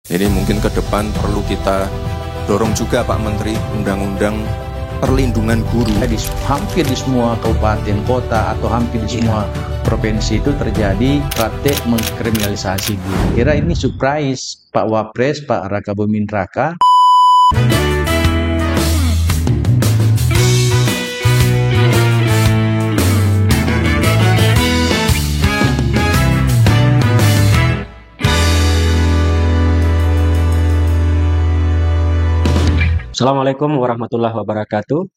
Ini mungkin ke depan perlu kita dorong juga Pak Menteri, undang-undang perlindungan guru. Hampir di semua kabupaten kota atau hampir di semua provinsi itu terjadi praktek mengkriminalisasi guru. Kira ini surprise Pak Wapres, Pak Raka Buming Raka. Assalamualaikum warahmatullahi wabarakatuh.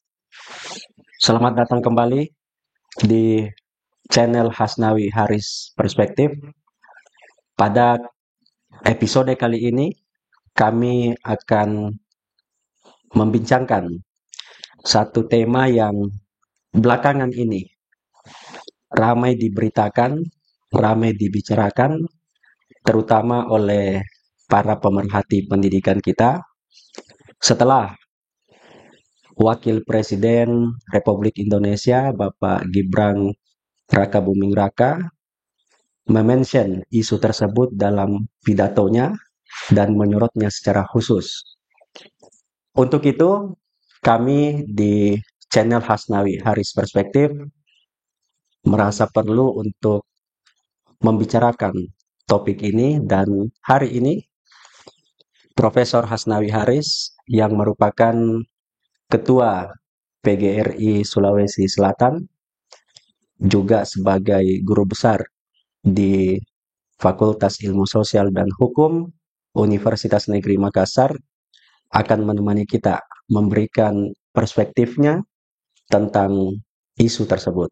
Selamat datang kembali di channel Hasnawi Haris Perspektif. Pada episode kali ini kami akan membincangkan satu tema yang belakangan ini ramai diberitakan, ramai dibicarakan, terutama oleh para pemerhati pendidikan kita. Setelah Wakil Presiden Republik Indonesia Bapak Gibran Raka Buming Raka mention isu tersebut dalam pidatonya dan menyorotnya secara khusus. Untuk itu, kami di channel Hasnawi Haris Perspektif merasa perlu untuk membicarakan topik ini, dan hari ini Profesor Hasnawi Haris yang merupakan Ketua PGRI Sulawesi Selatan, juga sebagai guru besar di Fakultas Ilmu Sosial dan Hukum Universitas Negeri Makassar, akan menemani kita memberikan perspektifnya tentang isu tersebut.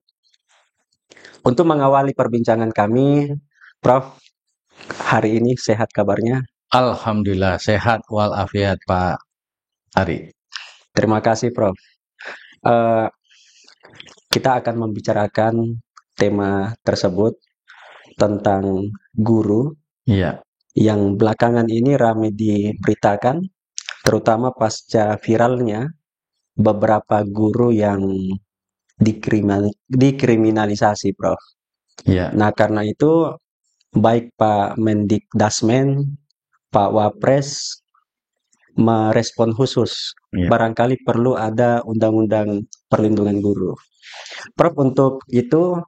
Untuk mengawali perbincangan kami, Prof, hari ini sehat kabarnya? Alhamdulillah sehat walafiat Pak Ari. Terima kasih Prof. Kita akan membicarakan tema tersebut tentang guru. Iya. Yang belakangan ini ramai diberitakan, terutama pasca viralnya beberapa guru yang dikriminalisasi, Prof. Iya. Nah, karena itu baik Pak Mendikdasmen, Pak Wapres merespon khusus. Iya. Barangkali perlu ada undang-undang perlindungan guru. Prof, untuk itu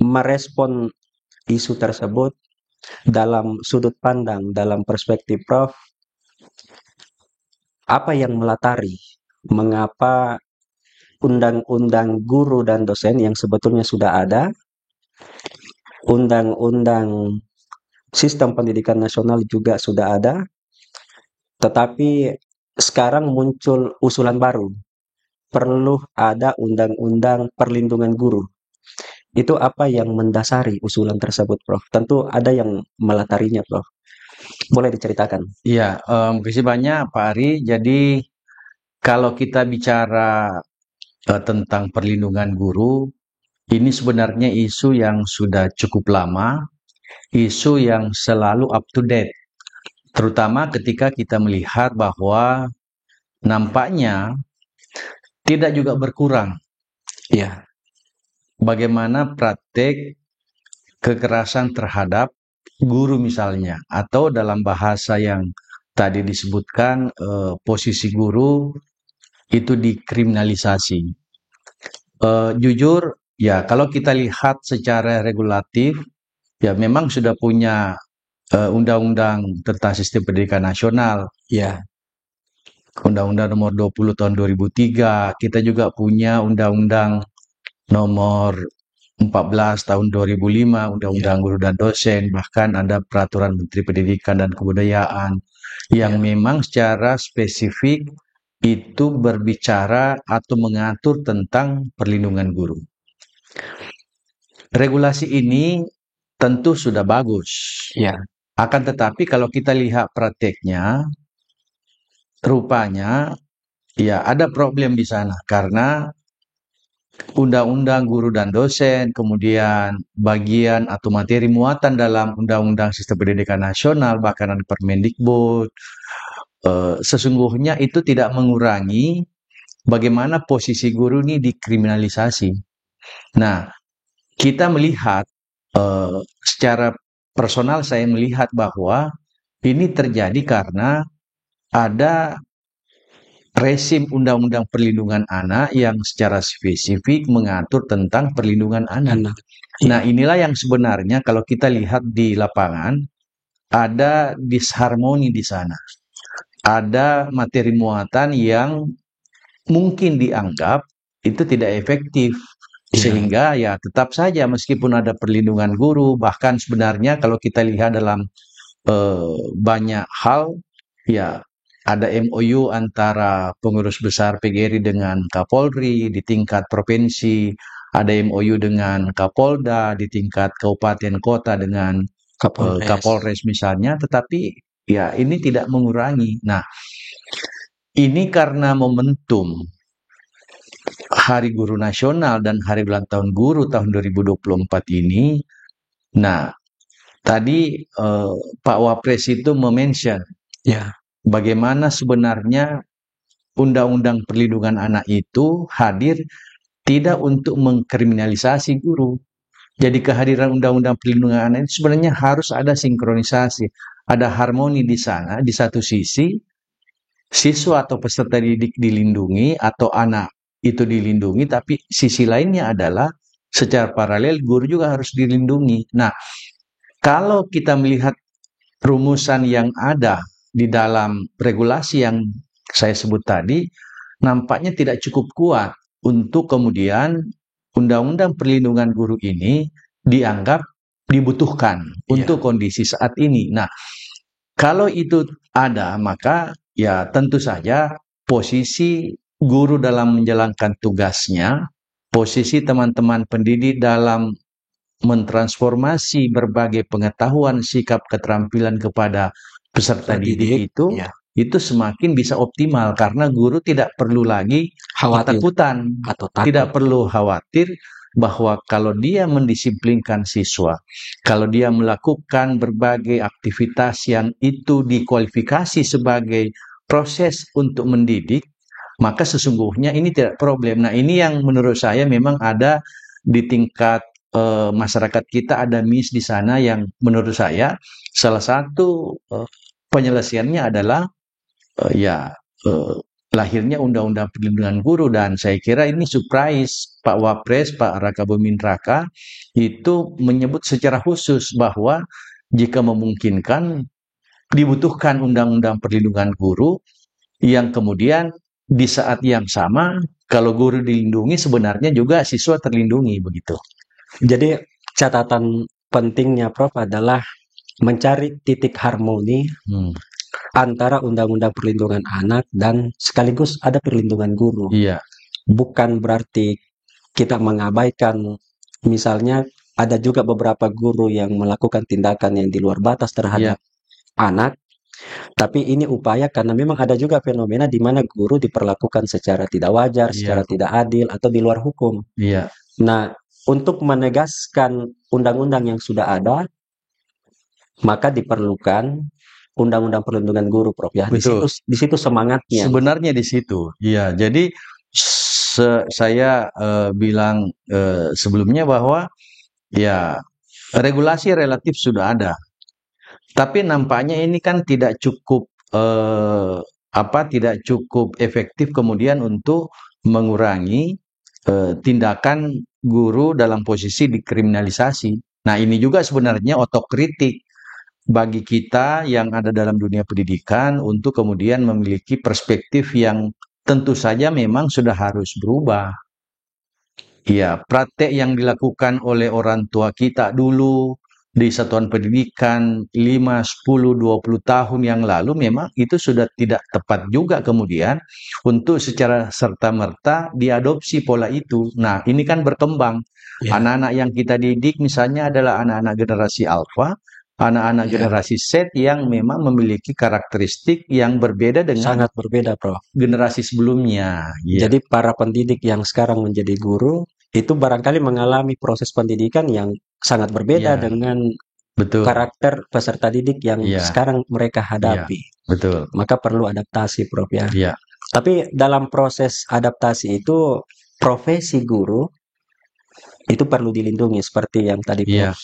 merespon isu tersebut dalam sudut pandang, dalam perspektif Prof, apa yang melatari mengapa undang-undang guru dan dosen yang sebetulnya sudah ada, undang-undang sistem pendidikan nasional juga sudah ada, tetapi sekarang muncul usulan baru, perlu ada undang-undang perlindungan guru. Itu apa yang mendasari usulan tersebut, Prof? Tentu ada yang melatarinya, Prof. Boleh diceritakan? Iya, makasih banyak Pak Ari. Jadi kalau kita bicara tentang perlindungan guru, ini sebenarnya isu yang sudah cukup lama, isu yang selalu up to date. Terutama ketika kita melihat bahwa nampaknya tidak juga berkurang. Iya. Bagaimana praktek kekerasan terhadap guru misalnya, atau dalam bahasa yang tadi disebutkan posisi guru itu dikriminalisasi. Jujur ya, kalau kita lihat secara regulatif ya memang sudah punya undang-undang tentang sistem pendidikan nasional, Ya. Undang-Undang nomor 20 tahun 2003. Kita juga punya undang-undang nomor 14 tahun 2005, Undang-Undang Guru dan Dosen, bahkan ada Peraturan Menteri Pendidikan dan Kebudayaan yang memang secara spesifik itu berbicara atau mengatur tentang perlindungan guru. Regulasi ini tentu sudah bagus. Ya. Akan tetapi kalau kita lihat prakteknya, rupanya ya ada problem di sana, karena Undang-Undang Guru dan Dosen, kemudian bagian atau materi muatan dalam Undang-Undang Sistem Pendidikan Nasional, bahkan ada Permendikbud, sesungguhnya itu tidak mengurangi bagaimana posisi guru ini dikriminalisasi. Nah, kita melihat secara personal saya melihat bahwa ini terjadi karena ada rezim Undang-Undang Perlindungan Anak yang secara spesifik mengatur tentang perlindungan anak. Anak. Nah, inilah yang sebenarnya kalau kita lihat di lapangan, ada disharmoni di sana. Ada materi muatan yang mungkin dianggap itu tidak efektif. Sehingga ya tetap saja meskipun ada perlindungan guru, bahkan sebenarnya kalau kita lihat dalam banyak hal, ya ada MOU antara pengurus besar PGRI dengan Kapolri di tingkat provinsi, ada MOU dengan Kapolda di tingkat kabupaten kota dengan Kapolres misalnya, tetapi ya ini tidak mengurangi. Nah, ini karena momentum Hari Guru Nasional dan Hari Ulang Tahun Guru tahun 2024 ini, nah tadi Pak Wapres itu memention bagaimana sebenarnya Undang-Undang Perlindungan Anak itu hadir tidak untuk mengkriminalisasi guru. Jadi kehadiran Undang-Undang Perlindungan Anak itu sebenarnya harus ada sinkronisasi, ada harmoni di sana. Di satu sisi, siswa atau peserta didik dilindungi atau anak itu dilindungi, tapi sisi lainnya adalah secara paralel guru juga harus dilindungi. Nah, kalau kita melihat rumusan yang ada di dalam regulasi yang saya sebut tadi, nampaknya tidak cukup kuat untuk kemudian Undang-Undang Perlindungan Guru ini dianggap dibutuhkan untuk kondisi saat ini. Nah, kalau itu ada, maka ya tentu saja posisi guru dalam menjalankan tugasnya, posisi teman-teman pendidik dalam mentransformasi berbagai pengetahuan, sikap, keterampilan kepada peserta didik itu semakin bisa optimal karena guru tidak perlu lagi ketakutan atau tidak perlu khawatir bahwa kalau dia mendisiplinkan siswa, kalau dia melakukan berbagai aktivitas yang itu dikualifikasi sebagai proses untuk mendidik, maka sesungguhnya ini tidak problem. Nah, ini yang menurut saya memang ada di tingkat masyarakat kita, ada miss di sana yang menurut saya salah satu penyelesaiannya adalah lahirnya Undang-Undang Perlindungan Guru, dan saya kira ini surprise Pak Wapres, Pak Raka Buming Raka itu menyebut secara khusus bahwa jika memungkinkan dibutuhkan Undang-Undang Perlindungan Guru yang kemudian di saat yang sama kalau guru dilindungi sebenarnya juga siswa terlindungi begitu. Jadi catatan pentingnya Prof adalah mencari titik harmoni antara Undang-Undang Perlindungan Anak dan sekaligus ada perlindungan guru. Iya. Bukan berarti kita mengabaikan, misalnya ada juga beberapa guru yang melakukan tindakan yang di luar batas terhadap anak, tapi ini upaya karena memang ada juga fenomena di mana guru diperlakukan secara tidak wajar, secara tidak adil atau di luar hukum. Iya. Nah, untuk menegaskan undang-undang yang sudah ada, maka diperlukan Undang-Undang Perlindungan Guru, Prof. Ya, di situ semangatnya. Sebenarnya di situ. Iya, jadi saya bilang sebelumnya bahwa ya regulasi relatif sudah ada, tapi nampaknya ini kan tidak cukup tidak cukup efektif kemudian untuk mengurangi tindakan guru dalam posisi dikriminalisasi. Nah, ini juga sebenarnya otokritik bagi kita yang ada dalam dunia pendidikan untuk kemudian memiliki perspektif yang tentu saja memang sudah harus berubah. Ya, praktek yang dilakukan oleh orang tua kita dulu di satuan pendidikan 5, 10, 20 tahun yang lalu memang itu sudah tidak tepat juga kemudian untuk secara serta-merta diadopsi pola itu. Nah, ini kan berkembang. Anak-anak yang kita didik misalnya adalah anak-anak generasi alfa, anak-anak generasi Z yang memang memiliki karakteristik yang berbeda dengan sangat berbeda, Prof. Generasi sebelumnya. Jadi para pendidik yang sekarang menjadi guru itu barangkali mengalami proses pendidikan yang sangat berbeda dengan karakter peserta didik yang sekarang mereka hadapi. Betul. Maka perlu adaptasi, Prof. Ya. Tapi dalam proses adaptasi itu profesi guru itu perlu dilindungi seperti yang tadi Prof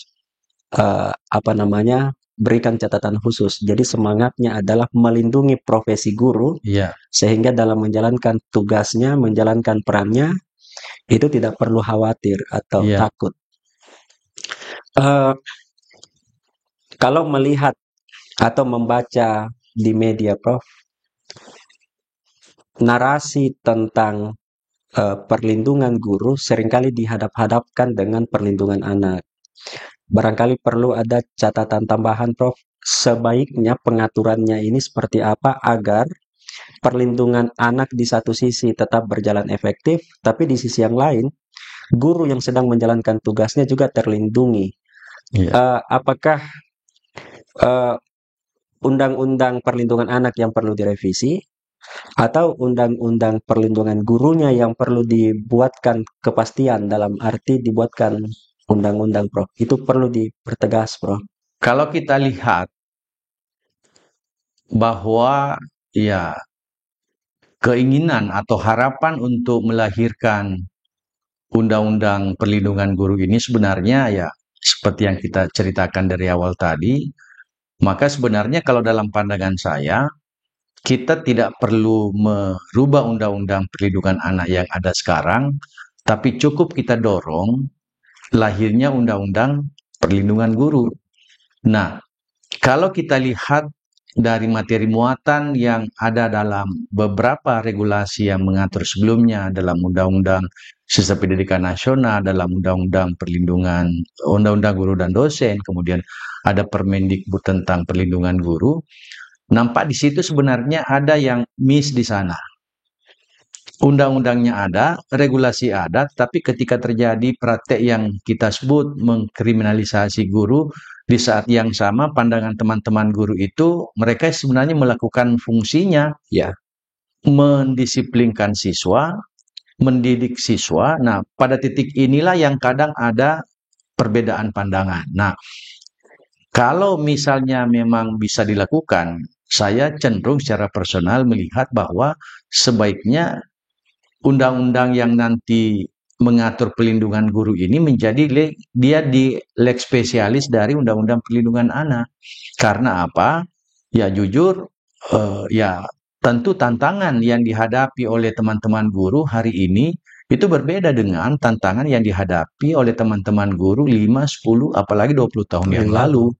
berikan catatan khusus. Jadi semangatnya adalah melindungi profesi guru, Iya. sehingga dalam menjalankan tugasnya, menjalankan perannya, itu tidak perlu khawatir atau Iya. takut. Eh, Kalau melihat atau membaca di media, Prof, narasi tentang perlindungan guru seringkali dihadap-hadapkan dengan perlindungan anak. Barangkali perlu ada catatan tambahan, Prof. Sebaiknya pengaturannya ini seperti apa agar perlindungan anak di satu sisi tetap berjalan efektif, tapi di sisi yang lain, guru yang sedang menjalankan tugasnya juga terlindungi. Iya. Apakah eh, undang-undang perlindungan anak yang perlu direvisi, atau undang-undang perlindungan gurunya yang perlu dibuatkan kepastian, dalam arti dibuatkan undang-undang, Prof? Itu perlu dipertegas, Prof. Kalau kita lihat bahwa ya keinginan atau harapan untuk melahirkan undang-undang perlindungan guru ini sebenarnya ya seperti yang kita ceritakan dari awal tadi, maka sebenarnya kalau dalam pandangan saya, kita tidak perlu merubah undang-undang perlindungan anak yang ada sekarang, tapi cukup kita dorong lahirnya undang-undang perlindungan guru. Nah, kalau kita lihat dari materi muatan yang ada dalam beberapa regulasi yang mengatur sebelumnya dalam Undang-Undang Sistem Pendidikan Nasional, dalam Undang-Undang Perlindungan, Undang-Undang Guru dan Dosen, kemudian ada Permendikbud tentang perlindungan guru, nampak di situ sebenarnya ada yang miss di sana. Undang-undangnya ada, regulasi ada, tapi ketika terjadi praktek yang kita sebut mengkriminalisasi guru, di saat yang sama pandangan teman-teman guru itu mereka sebenarnya melakukan fungsinya, Ya, mendisiplinkan siswa, mendidik siswa. Nah, pada titik inilah yang kadang ada perbedaan pandangan. Nah, kalau misalnya memang bisa dilakukan, saya cenderung secara personal melihat bahwa sebaiknya undang-undang yang nanti mengatur pelindungan guru ini menjadi dia di leg spesialis dari undang-undang perlindungan anak. Karena apa? Ya jujur, ya tentu tantangan yang dihadapi oleh teman-teman guru hari ini itu berbeda dengan tantangan yang dihadapi oleh teman-teman guru 5, 10, apalagi 20 tahun yang lalu.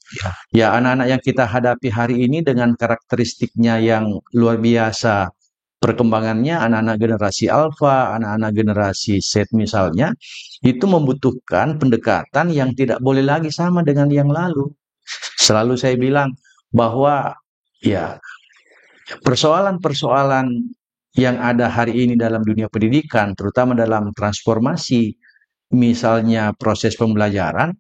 Ya, anak-anak yang kita hadapi hari ini dengan karakteristiknya yang luar biasa, perkembangannya anak-anak generasi alfa, anak-anak generasi Z misalnya, itu membutuhkan pendekatan yang tidak boleh lagi sama dengan yang lalu. Selalu saya bilang bahwa ya persoalan-persoalan yang ada hari ini dalam dunia pendidikan, terutama dalam transformasi, misalnya proses pembelajaran,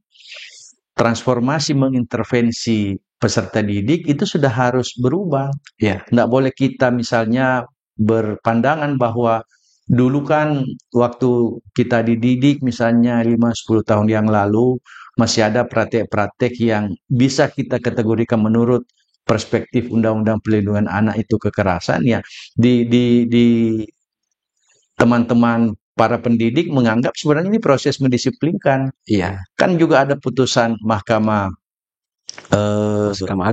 transformasi mengintervensi peserta didik itu sudah harus berubah. ya, Tidak boleh kita misalnya berpandangan bahwa dulu kan waktu kita dididik misalnya 5-10 tahun yang lalu masih ada praktek-praktek yang bisa kita kategorikan menurut perspektif Undang-Undang Perlindungan Anak itu kekerasan, ya di teman-teman para pendidik menganggap sebenarnya ini proses mendisiplinkan. iya, Kan juga ada putusan Mahkamah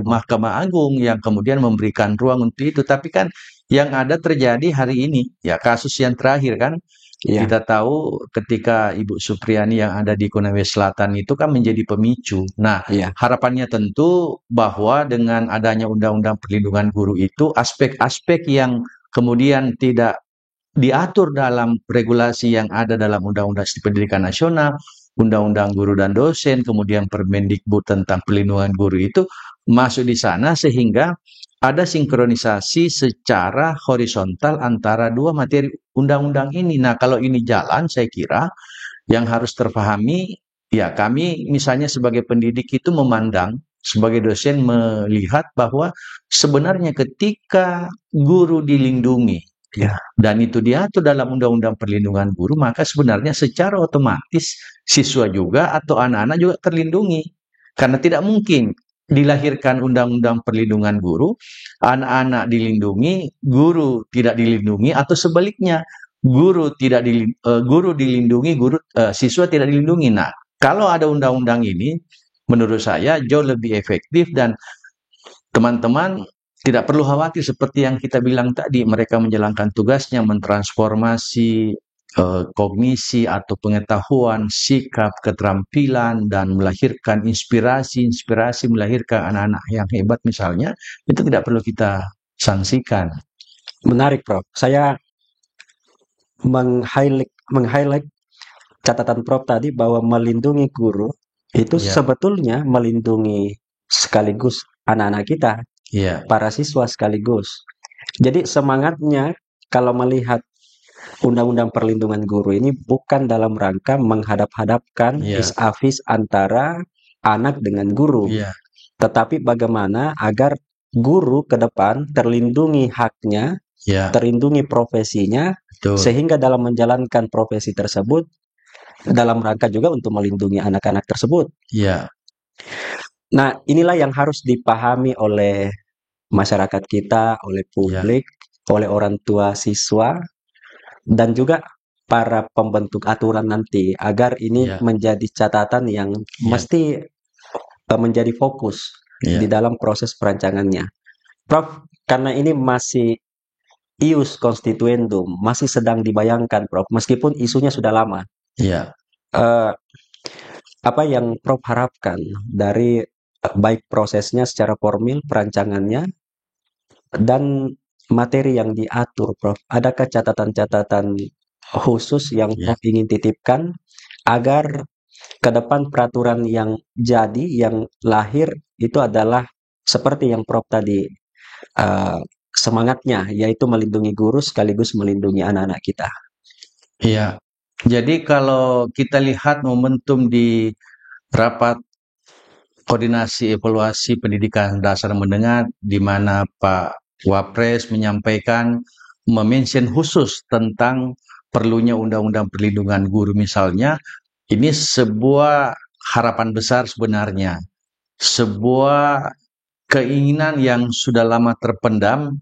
Mahkamah Agung. yang kemudian memberikan ruang untuk itu. Tapi kan yang ada terjadi hari ini, ya kasus yang terakhir kan, Iya, kita tahu ketika Ibu Supriyani yang ada di Konawe Selatan itu kan menjadi pemicu. Nah, iya, harapannya tentu bahwa dengan adanya Undang-Undang Perlindungan Guru itu, aspek-aspek yang kemudian tidak diatur dalam regulasi yang ada dalam Undang-Undang Sistem Pendidikan Nasional, Undang-Undang Guru dan Dosen, kemudian Permendikbud tentang perlindungan guru itu masuk di sana sehingga ada sinkronisasi secara horizontal antara dua materi undang-undang ini. Nah, kalau ini jalan, saya kira yang harus terpahami, ya kami misalnya sebagai pendidik itu memandang, sebagai dosen melihat bahwa sebenarnya ketika guru dilindungi, ya, dan itu diatur dalam Undang-Undang Perlindungan Guru, maka sebenarnya secara otomatis siswa juga atau anak-anak juga terlindungi. Karena tidak mungkin dilahirkan Undang-Undang Perlindungan Guru, anak-anak dilindungi, guru tidak dilindungi, atau sebaliknya, guru dilindungi, siswa tidak dilindungi. Nah, kalau ada undang-undang ini, menurut saya jauh lebih efektif, dan teman-teman tidak perlu khawatir seperti yang kita bilang tadi, mereka menjalankan tugasnya mentransformasi kognisi atau pengetahuan, sikap, keterampilan, dan melahirkan inspirasi, melahirkan anak-anak yang hebat misalnya, itu tidak perlu kita sanksikan. Menarik, Prof. Saya meng-highlight catatan Prof tadi bahwa melindungi guru itu Ya. sebetulnya melindungi sekaligus anak-anak kita, Ya, para siswa sekaligus. Jadi semangatnya kalau melihat Undang-Undang Perlindungan Guru ini bukan dalam rangka menghadap-hadapkan Ya. vis-a-vis antara anak dengan guru, ya, tetapi bagaimana agar guru ke depan terlindungi haknya, ya, terlindungi profesinya, betul. sehingga dalam menjalankan profesi tersebut dalam rangka juga untuk melindungi anak-anak tersebut. Ya, Nah, inilah yang harus dipahami oleh masyarakat kita, oleh publik, oleh orang tua siswa, dan juga para pembentuk aturan nanti, agar ini Ya. menjadi catatan yang mesti menjadi fokus di dalam proses perancangannya. Prof, karena ini masih ius constituendum, masih sedang dibayangkan, Prof, meskipun isunya sudah lama. Ya. Apa yang Prof harapkan dari baik prosesnya secara formil, perancangannya, dan materi yang diatur, Prof? Adakah catatan-catatan khusus yang Prof ingin titipkan agar ke depan peraturan yang jadi, yang lahir itu adalah seperti yang Prof tadi semangatnya, yaitu melindungi guru sekaligus melindungi anak-anak kita. Iya. Jadi kalau kita lihat momentum di rapat koordinasi evaluasi pendidikan dasar menengah, di mana Pak Wapres menyampaikan memention khusus tentang perlunya undang-undang perlindungan guru misalnya, ini sebuah harapan besar sebenarnya, sebuah keinginan yang sudah lama terpendam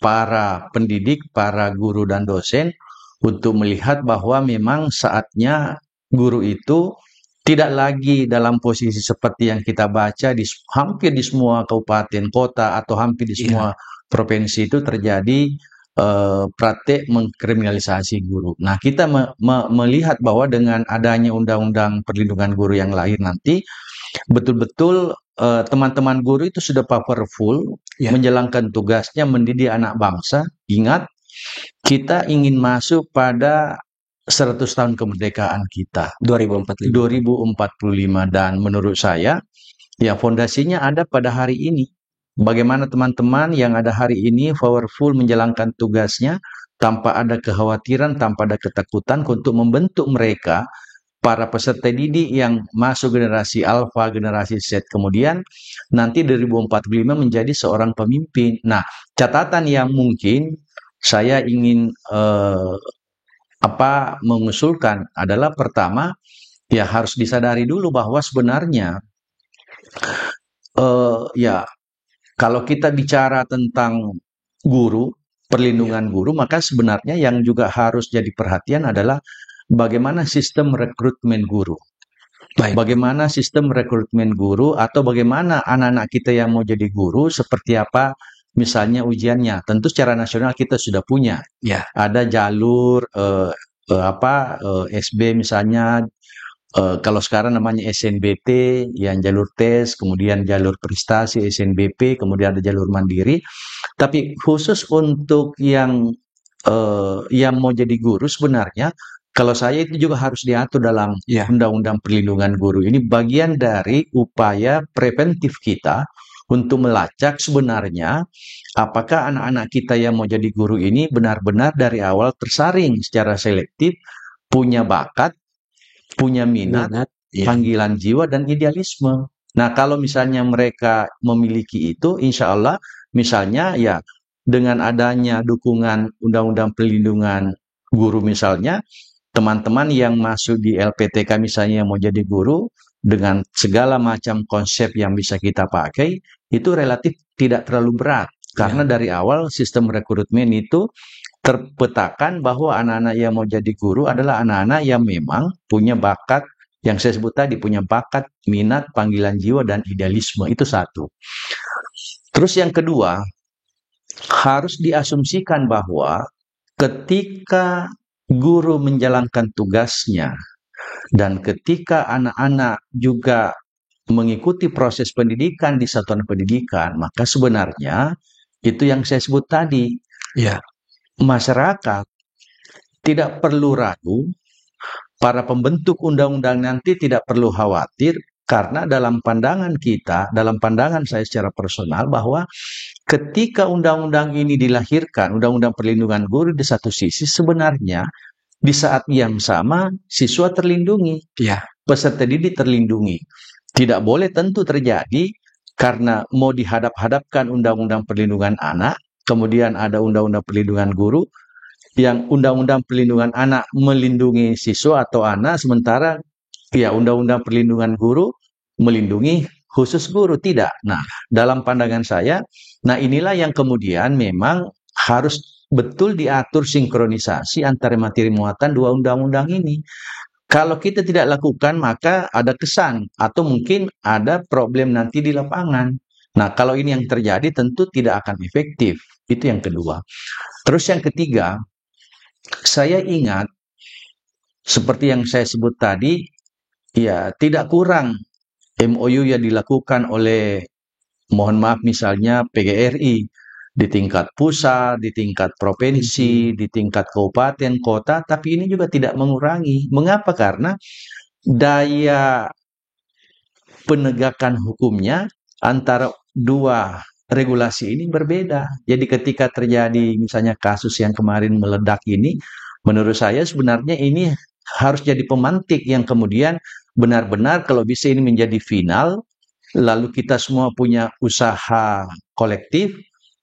para pendidik, para guru dan dosen untuk melihat bahwa memang saatnya guru itu tidak lagi dalam posisi seperti yang kita baca hampir di semua kabupaten kota atau hampir di semua provinsi itu terjadi praktek mengkriminalisasi guru. Nah, kita melihat bahwa dengan adanya undang-undang perlindungan guru yang lahir nanti, betul-betul teman-teman guru itu sudah powerful menjalankan tugasnya mendidik anak bangsa. Ingat, kita ingin masuk pada 100 tahun kemerdekaan kita 2045. 2045, dan menurut saya ya fondasinya ada pada hari ini. Bagaimana teman-teman yang ada hari ini powerful menjalankan tugasnya tanpa ada kekhawatiran, tanpa ada ketakutan untuk membentuk mereka para peserta didik yang masuk generasi alfa, generasi Z, kemudian nanti 2045 menjadi seorang pemimpin. Nah, catatan yang mungkin saya ingin mengusulkan adalah pertama, ya harus disadari dulu bahwa sebenarnya kalau kita bicara tentang guru, perlindungan guru, maka sebenarnya yang juga harus jadi perhatian adalah bagaimana sistem rekrutmen guru. Bagaimana sistem rekrutmen guru, atau bagaimana anak-anak kita yang mau jadi guru, seperti apa misalnya ujiannya. Tentu secara nasional kita sudah punya. Ada jalur SB misalnya, kalau sekarang namanya SNBT, yang jalur tes, kemudian jalur prestasi SNBP, kemudian ada jalur mandiri. Tapi khusus untuk yang mau jadi guru, sebenarnya kalau saya itu juga harus diatur dalam undang-undang perlindungan guru. Ini bagian dari upaya preventif kita untuk melacak sebenarnya apakah anak-anak kita yang mau jadi guru ini benar-benar dari awal tersaring secara selektif, punya bakat, punya minat, panggilan jiwa, dan idealisme. Nah, kalau misalnya mereka memiliki itu, insya Allah, misalnya ya dengan adanya dukungan undang-undang perlindungan guru misalnya, teman-teman yang masuk di LPTK misalnya yang mau jadi guru, dengan segala macam konsep yang bisa kita pakai, itu relatif tidak terlalu berat. Karena dari awal sistem rekrutmen itu terpetakan bahwa anak-anak yang mau jadi guru adalah anak-anak yang memang punya bakat, yang saya sebut tadi, punya bakat, minat, panggilan jiwa, dan idealisme. Itu satu. Terus yang kedua, harus diasumsikan bahwa ketika guru menjalankan tugasnya dan ketika anak-anak juga mengikuti proses pendidikan di satuan pendidikan, maka sebenarnya itu yang saya sebut tadi, Ya. masyarakat tidak perlu ragu, para pembentuk undang-undang nanti tidak perlu khawatir, karena dalam pandangan kita, dalam pandangan saya secara personal, bahwa ketika undang-undang ini dilahirkan, undang-undang perlindungan guru di satu sisi, sebenarnya di saat yang sama siswa terlindungi, Ya. peserta didik terlindungi. Tidak boleh tentu terjadi karena mau dihadap-hadapkan undang-undang perlindungan anak, kemudian ada undang-undang perlindungan guru, yang undang-undang perlindungan anak melindungi siswa atau anak, sementara ya undang-undang perlindungan guru melindungi khusus guru. Tidak. Nah, dalam pandangan saya, nah inilah yang kemudian memang harus betul diatur sinkronisasi antara materi muatan dua undang-undang ini. Kalau kita tidak lakukan, maka ada kesan atau mungkin ada problem nanti di lapangan. Nah, kalau ini yang terjadi tentu tidak akan efektif. Itu yang kedua. Terus yang ketiga, saya ingat seperti yang saya sebut tadi, ya tidak kurang MOU yang dilakukan oleh, mohon maaf misalnya PGRI, di tingkat pusat, di tingkat provinsi, di tingkat kabupaten, kota, tapi ini juga tidak mengurangi. Mengapa? Karena daya penegakan hukumnya antara dua regulasi ini berbeda. Jadi ketika terjadi misalnya kasus yang kemarin meledak ini, menurut saya sebenarnya ini harus jadi pemantik yang kemudian benar-benar kalau bisa ini menjadi final, lalu kita semua punya usaha kolektif,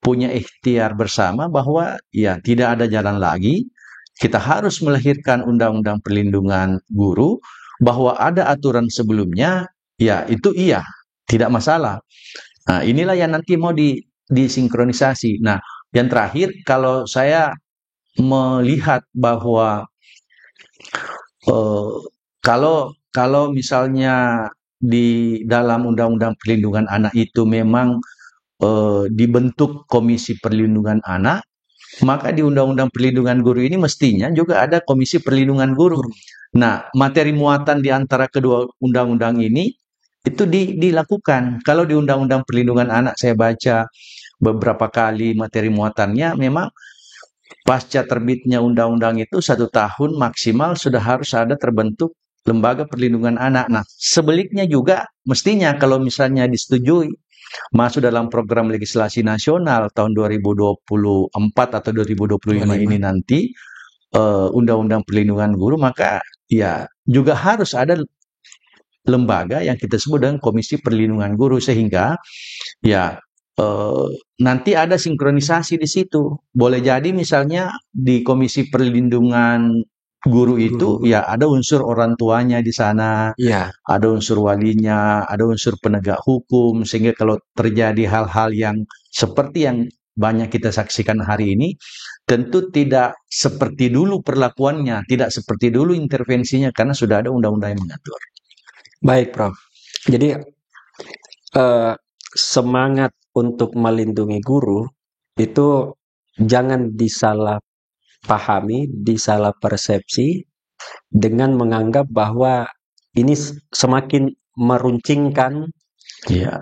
punya ikhtiar bersama bahwa ya tidak ada jalan lagi, kita harus melahirkan undang-undang perlindungan guru, bahwa ada aturan sebelumnya, ya itu iya, tidak masalah. Nah, inilah yang nanti mau disinkronisasi. Nah, yang terakhir, kalau saya melihat bahwa kalau misalnya di dalam Undang-Undang Perlindungan Anak itu memang dibentuk Komisi Perlindungan Anak, maka di Undang-Undang Perlindungan Guru ini mestinya juga ada Komisi Perlindungan Guru. Nah, materi muatan di antara kedua undang-undang ini itu dilakukan. Kalau di Undang-Undang Perlindungan Anak saya baca beberapa kali materi muatannya, memang pasca terbitnya undang-undang itu 1 tahun maksimal sudah harus ada terbentuk lembaga perlindungan anak. Nah, sebaliknya juga mestinya kalau misalnya disetujui masuk dalam program legislasi nasional tahun 2024 atau 2025 ini nanti undang-undang perlindungan guru, maka ya juga harus ada lembaga yang kita sebut dengan Komisi Perlindungan Guru, sehingga ya nanti ada sinkronisasi di situ. Boleh jadi misalnya di Komisi Perlindungan Guru itu ya ada unsur orang tuanya di sana, Ya. ada unsur walinya, ada unsur penegak hukum, sehingga kalau terjadi hal-hal yang seperti yang banyak kita saksikan hari ini, tentu tidak seperti dulu perlakuannya, tidak seperti dulu intervensinya, karena sudah ada undang-undang yang mengatur. Baik, Prof. Jadi semangat untuk melindungi guru itu jangan disalahpahami, disalah persepsi dengan menganggap bahwa ini semakin meruncingkan Ya,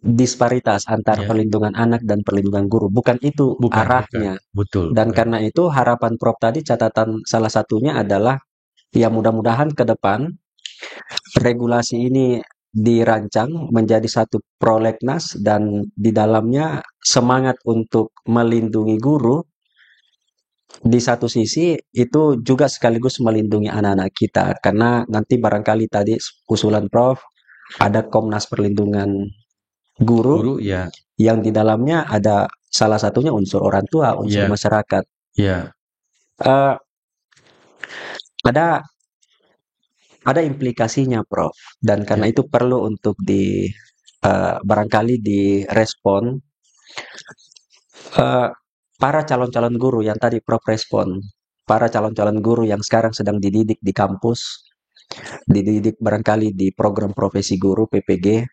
disparitas antara Ya. perlindungan anak dan perlindungan guru. Bukan itu arahnya. betul. Dan karena itu harapan Prof tadi, catatan salah satunya adalah ya mudah-mudahan ke depan regulasi ini dirancang menjadi satu prolegnas dan di dalamnya semangat untuk melindungi guru di satu sisi itu juga sekaligus melindungi anak-anak kita, karena nanti barangkali tadi usulan Prof ada Komnas Perlindungan Guru ya, yang di dalamnya ada salah satunya unsur orang tua, unsur Ya. masyarakat. ya, Eh, ada implikasinya, Prof. Dan karena itu perlu untuk barangkali direspon. Para calon-calon guru yang tadi Prof respon, para calon-calon guru yang sekarang sedang dididik di kampus, dididik barangkali di program profesi guru PPG,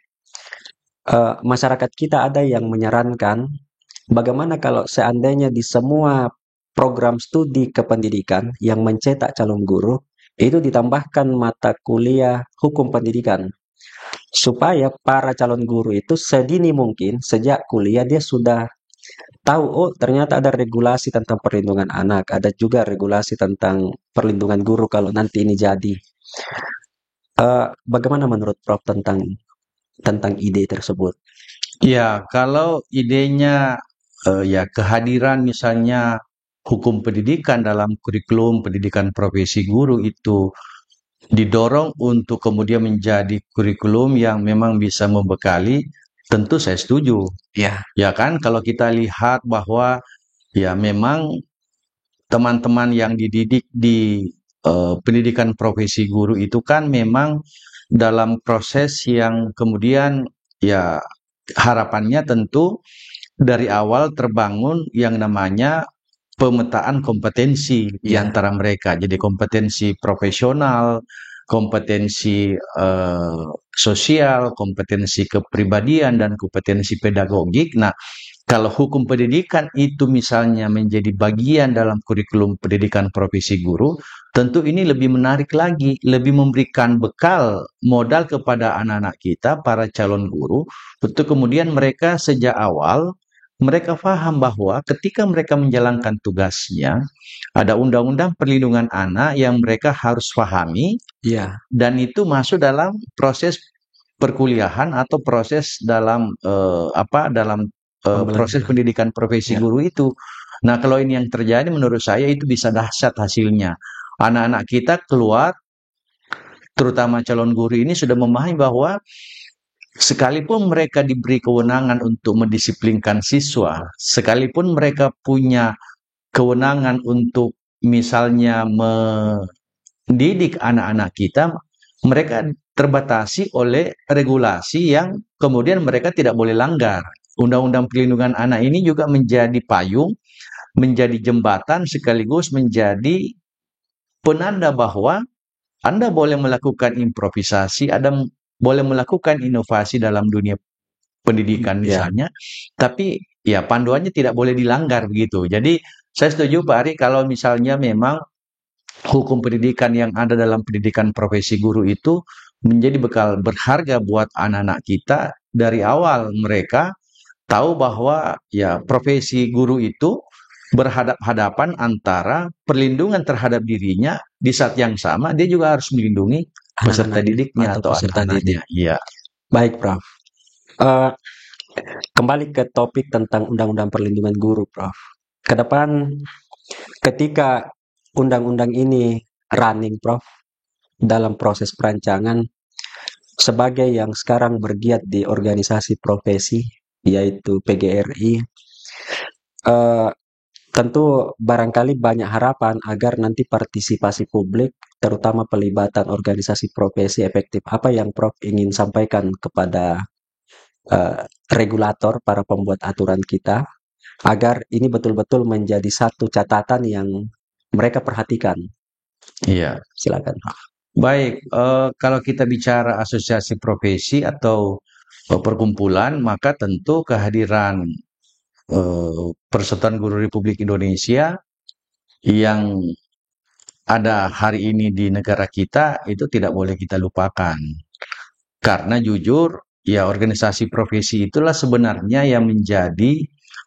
masyarakat kita ada yang menyarankan bagaimana kalau seandainya di semua program studi kependidikan yang mencetak calon guru itu ditambahkan mata kuliah hukum pendidikan supaya para calon guru itu sedini mungkin sejak kuliah dia sudah tahu, oh ternyata ada regulasi tentang perlindungan anak, ada juga regulasi tentang perlindungan guru kalau nanti ini jadi. Bagaimana menurut Prof tentang ide tersebut? Ya, kalau idenya ya kehadiran misalnya hukum pendidikan dalam kurikulum pendidikan profesi guru itu didorong untuk kemudian menjadi kurikulum yang memang bisa membekali, tentu saya setuju. Ya, Ya kan, kalau kita lihat bahwa ya memang teman-teman yang dididik di pendidikan profesi guru itu kan memang dalam proses yang kemudian ya harapannya tentu dari awal terbangun yang namanya pemetaan kompetensi di Ya. antara mereka. Jadi kompetensi profesional, kompetensi sosial, kompetensi kepribadian, dan kompetensi pedagogik. Nah, kalau hukum pendidikan itu misalnya menjadi bagian dalam kurikulum pendidikan profesi guru, tentu ini lebih menarik lagi, lebih memberikan bekal modal kepada anak-anak kita, para calon guru, untuk kemudian mereka sejak awal mereka paham bahwa ketika mereka menjalankan tugasnya, ada undang-undang perlindungan anak yang mereka harus pahami, ya, dan itu masuk dalam proses perkuliahan atau proses dalam proses pendidikan profesi Ya. guru itu. Nah, kalau ini yang terjadi menurut saya itu bisa dahsyat hasilnya. Anak-anak kita keluar, terutama calon guru ini sudah memahami bahwa sekalipun mereka diberi kewenangan untuk mendisiplinkan siswa, sekalipun mereka punya kewenangan untuk misalnya mendidik anak-anak kita, mereka terbatasi oleh regulasi yang kemudian mereka tidak boleh langgar. Undang-undang perlindungan anak ini juga menjadi payung, menjadi jembatan, sekaligus menjadi penanda bahwa Anda boleh melakukan improvisasi, Anda boleh melakukan inovasi dalam dunia pendidikan misalnya, tapi ya panduannya tidak boleh dilanggar begitu. Jadi saya setuju Pak Ari kalau misalnya memang hukum pendidikan yang ada dalam pendidikan profesi guru itu menjadi bekal berharga buat anak-anak kita dari awal mereka tahu bahwa ya profesi guru itu berhadap-hadapan antara perlindungan terhadap dirinya, di saat yang sama dia juga harus melindungi peserta didiknya atau peserta anak-anaknya. Iya. Baik, Prof. Kembali ke topik tentang Undang-Undang Perlindungan Guru, Prof. Ke depan, ketika undang-undang ini running, Prof, dalam proses perancangan, sebagai yang sekarang bergiat di organisasi profesi, yaitu PGRI, tentu barangkali banyak harapan agar nanti partisipasi publik, terutama pelibatan organisasi profesi efektif. Apa yang Prof ingin sampaikan kepada regulator, para pembuat aturan kita, agar ini betul-betul menjadi satu catatan yang mereka perhatikan? Iya. Silakan. Baik, kalau kita bicara asosiasi profesi atau perkumpulan, maka tentu kehadiran Persatuan Guru Republik Indonesia yang ada hari ini di negara kita itu tidak boleh kita lupakan. Karena jujur, ya organisasi profesi itulah sebenarnya yang menjadi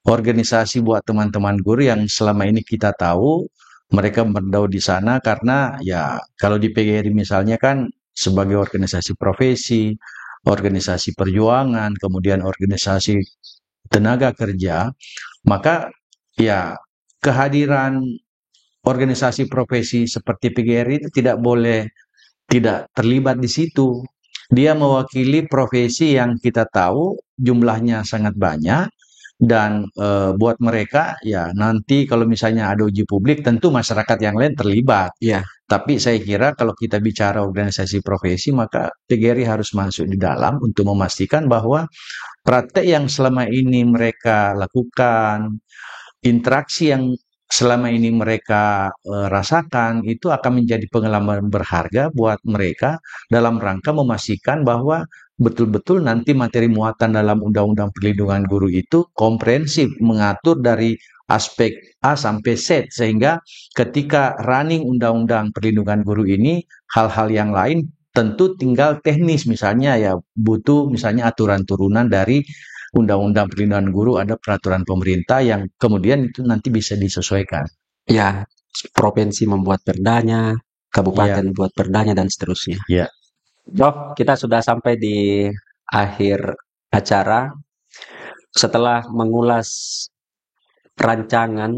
organisasi buat teman-teman guru yang selama ini kita tahu mereka berdaud di sana karena ya kalau di PGRI misalnya kan sebagai organisasi profesi, organisasi perjuangan, kemudian organisasi tenaga kerja, maka ya kehadiran organisasi profesi seperti PGRI itu tidak boleh tidak terlibat di situ. Dia mewakili profesi yang kita tahu jumlahnya sangat banyak dan buat mereka ya nanti kalau misalnya ada uji publik tentu masyarakat yang lain terlibat. Ya. Tapi saya kira kalau kita bicara organisasi profesi maka PGRI harus masuk di dalam untuk memastikan bahwa praktek yang selama ini mereka lakukan, interaksi yang selama ini mereka rasakan itu akan menjadi pengalaman berharga buat mereka dalam rangka memastikan bahwa betul-betul nanti materi muatan dalam Undang-Undang Perlindungan Guru itu komprehensif, mengatur dari aspek A sampai Z, sehingga ketika running Undang-Undang Perlindungan Guru ini, hal-hal yang lain tentu tinggal teknis, misalnya ya butuh misalnya aturan turunan dari Undang-Undang Perlindungan Guru, ada peraturan pemerintah yang kemudian itu nanti bisa disesuaikan. Ya, provinsi membuat perdanya, kabupaten buat perdanya, dan seterusnya. Ya. Prof, kita sudah sampai di akhir acara. Setelah mengulas rancangan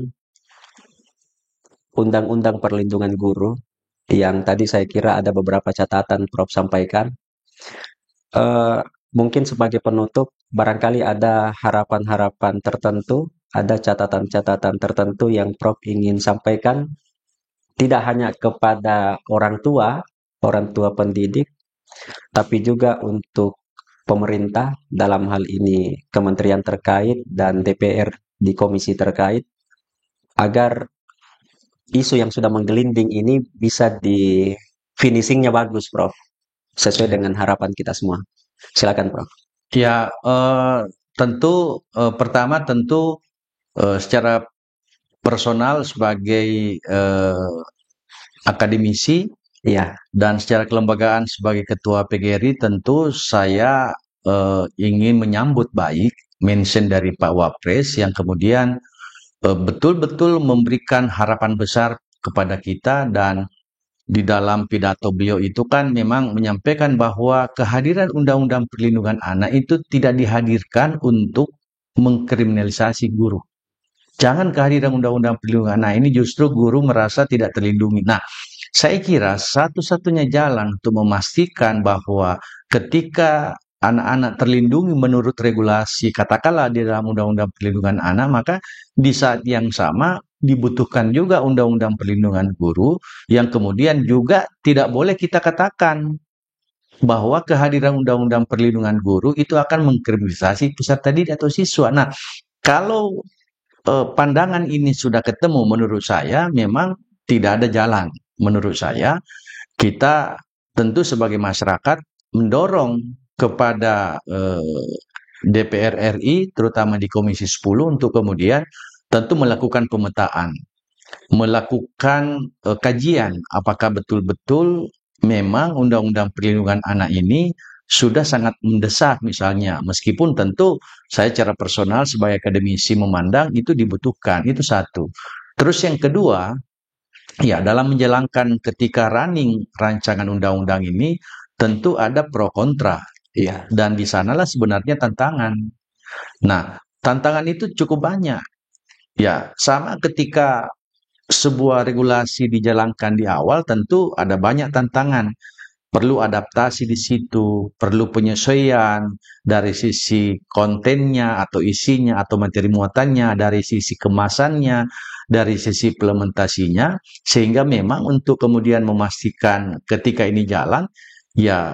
Undang-Undang Perlindungan Guru, yang tadi saya kira ada beberapa catatan Prof sampaikan, mungkin sebagai penutup, barangkali ada harapan-harapan tertentu, ada catatan-catatan tertentu yang Prof ingin sampaikan, tidak hanya kepada orang tua pendidik, tapi juga untuk pemerintah, dalam hal ini kementerian terkait dan DPR di komisi terkait, agar isu yang sudah menggelinding ini bisa di finishingnya bagus, Prof, sesuai dengan harapan kita semua. Silakan, Prof. Ya, tentu pertama tentu secara personal sebagai akademisi, ya, dan secara kelembagaan sebagai ketua PGRI, tentu saya ingin menyambut baik mention dari Pak Wapres yang kemudian betul-betul memberikan harapan besar kepada kita, dan di dalam pidato beliau itu kan memang menyampaikan bahwa kehadiran Undang-Undang Perlindungan Anak itu tidak dihadirkan untuk mengkriminalisasi guru. Jangan kehadiran Undang-Undang Perlindungan Anak ini justru guru merasa tidak terlindungi. Nah, saya kira satu-satunya jalan untuk memastikan bahwa ketika anak-anak terlindungi menurut regulasi, katakanlah di dalam Undang-Undang Perlindungan Anak, maka di saat yang sama dibutuhkan juga Undang-Undang Perlindungan Guru, yang kemudian juga tidak boleh kita katakan bahwa kehadiran Undang-Undang Perlindungan Guru itu akan mengkriminalisasi peserta didik atau siswa. Nah, kalau pandangan ini sudah ketemu, menurut saya memang tidak ada jalan. Menurut saya, kita tentu sebagai masyarakat mendorong kepada DPR RI, terutama di Komisi 10, untuk kemudian tentu melakukan pemetaan, melakukan kajian apakah betul-betul memang Undang-Undang Perlindungan Anak ini sudah sangat mendesak misalnya, meskipun tentu saya secara personal sebagai akademisi memandang itu dibutuhkan, itu satu. Terus yang kedua, ya dalam menjalankan ketika running rancangan undang-undang ini tentu ada pro kontra, ya, dan di sanalah sebenarnya tantangan. Nah, tantangan itu cukup banyak. Ya, sama ketika sebuah regulasi dijalankan di awal tentu ada banyak tantangan. Perlu adaptasi di situ, perlu penyesuaian dari sisi kontennya atau isinya atau materi muatannya, dari sisi kemasannya, dari sisi implementasinya, sehingga memang untuk kemudian memastikan ketika ini jalan, ya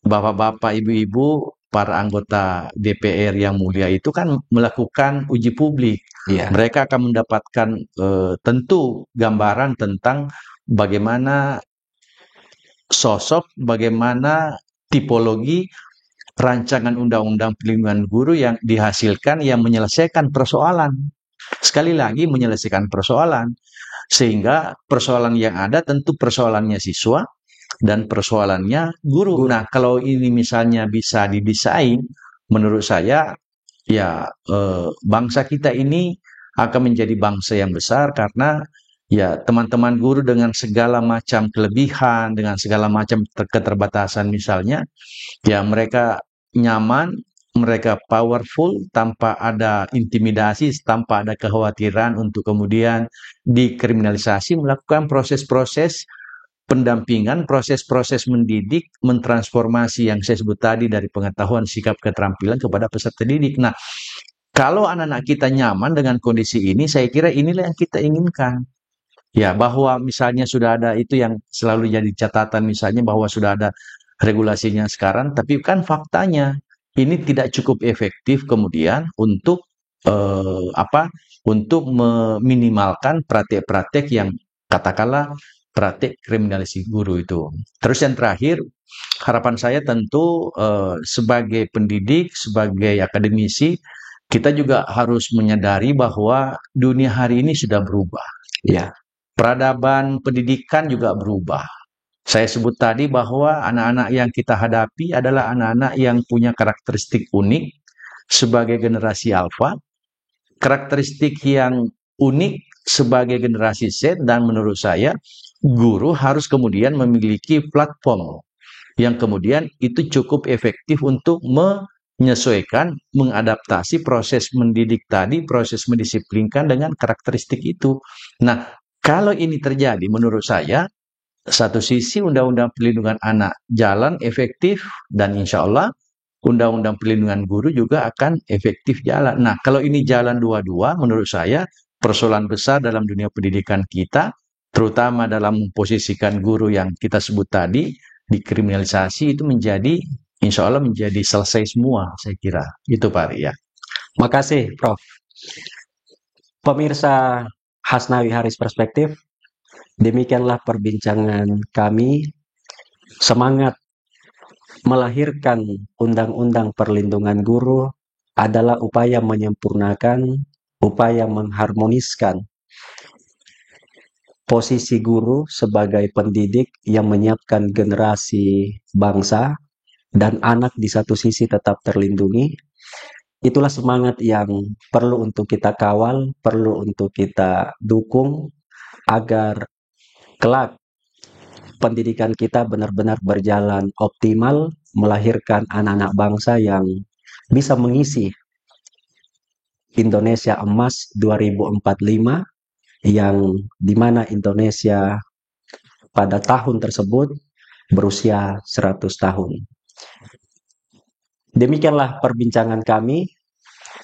bapak-bapak, ibu-ibu, para anggota DPR yang mulia itu kan melakukan uji publik. ya, Mereka akan mendapatkan tentu gambaran tentang bagaimana sosok, bagaimana tipologi rancangan Undang-Undang Perlindungan Guru yang dihasilkan yang menyelesaikan persoalan. Sekali lagi menyelesaikan persoalan. Sehingga persoalan yang ada tentu persoalannya siswa dan persoalannya guru. Nah, kalau ini misalnya bisa didesain, menurut saya ya bangsa kita ini akan menjadi bangsa yang besar, karena ya teman-teman guru dengan segala macam kelebihan, dengan segala macam keterbatasan misalnya, ya mereka nyaman, mereka powerful, tanpa ada intimidasi, tanpa ada kekhawatiran untuk kemudian dikriminalisasi, melakukan proses-proses pendampingan, proses-proses mendidik, mentransformasi yang saya sebut tadi dari pengetahuan, sikap, keterampilan kepada peserta didik. Nah, kalau anak-anak kita nyaman dengan kondisi ini, saya kira inilah yang kita inginkan. Ya, bahwa misalnya sudah ada itu yang selalu jadi catatan, misalnya bahwa sudah ada regulasinya sekarang, tapi kan faktanya ini tidak cukup efektif kemudian untuk untuk meminimalkan praktek-praktek yang katakanlah praktek kriminalisasi guru itu. Terus yang terakhir, harapan saya tentu sebagai pendidik, sebagai akademisi, kita juga harus menyadari bahwa dunia hari ini sudah berubah. Ya, Peradaban pendidikan juga berubah. Saya sebut tadi bahwa anak-anak yang kita hadapi adalah anak-anak yang punya karakteristik unik sebagai generasi alfa, karakteristik yang unik sebagai generasi Z, dan menurut saya guru harus kemudian memiliki platform yang kemudian itu cukup efektif untuk menyesuaikan, mengadaptasi proses mendidik tadi, proses mendisiplinkan dengan karakteristik itu. Nah, kalau ini terjadi menurut saya, satu sisi Undang-Undang Perlindungan Anak jalan efektif, dan insya Allah Undang-Undang Perlindungan Guru juga akan efektif jalan. Nah, kalau ini jalan dua-dua, menurut saya persoalan besar dalam dunia pendidikan kita, terutama dalam memposisikan guru yang kita sebut tadi, dikriminalisasi, itu menjadi, insya Allah menjadi selesai semua, saya kira. Itu Pak Ari, ya. makasih Prof. Pemirsa Hasnawi Haris Perspektif, demikianlah perbincangan kami. Semangat melahirkan Undang-Undang Perlindungan Guru adalah upaya menyempurnakan, upaya mengharmoniskan posisi guru sebagai pendidik yang menyiapkan generasi bangsa dan anak di satu sisi tetap terlindungi. Itulah semangat yang perlu untuk kita kawal, perlu untuk kita dukung agar kelak pendidikan kita benar-benar berjalan optimal, melahirkan anak-anak bangsa yang bisa mengisi Indonesia Emas 2045, yang dimana Indonesia pada tahun tersebut berusia 100 tahun. Demikianlah perbincangan kami.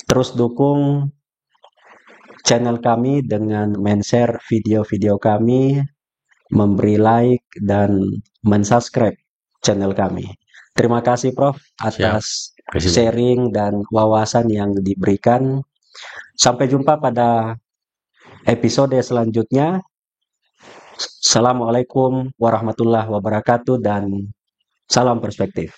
Terus dukung channel kami dengan men-share video-video kami, memberi like, dan mensubscribe channel kami. Terima kasih Prof atas sharing dan wawasan yang diberikan. Sampai jumpa pada episode selanjutnya. Assalamualaikum warahmatullahi wabarakatuh dan salam perspektif.